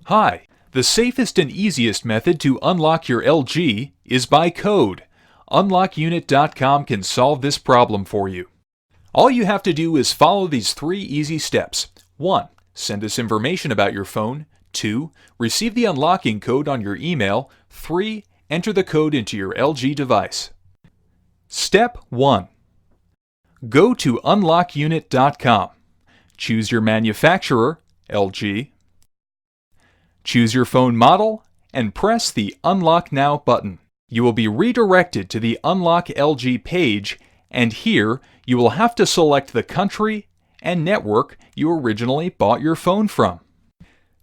Hi, the safest and easiest method to unlock your LG is by code. UnlockUnit.com can solve this problem for you. All you have to do is follow these 3 easy steps. 1. Send us information about your phone. 2. Receive the unlocking code on your email. 3. Enter the code into your LG device. Step 1. Go to UnlockUnit.com. Choose your manufacturer, LG. Choose your phone model and press the Unlock Now button. You will be redirected to the Unlock LG page, and here you will have to select the country and network you originally bought your phone from.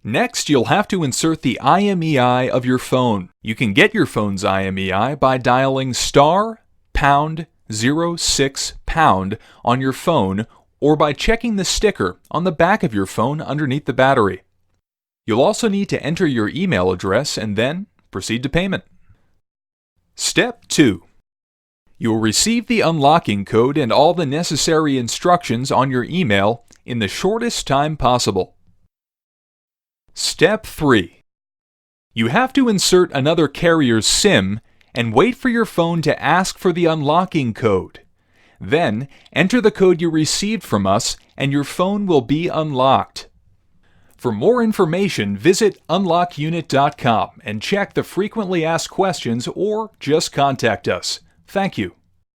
Next, you'll have to insert the IMEI of your phone. You can get your phone's IMEI by dialing *#06# on your phone, or by checking the sticker on the back of your phone underneath the battery. You'll also need to enter your email address and then proceed to payment. Step 2. You will receive the unlocking code and all the necessary instructions on your email in the shortest time possible. Step 3. You have to insert another carrier's SIM and wait for your phone to ask for the unlocking code. Then, enter the code you received from us and your phone will be unlocked. For more information, visit UnlockUnit.com and check the frequently asked questions or just contact us. Thank you.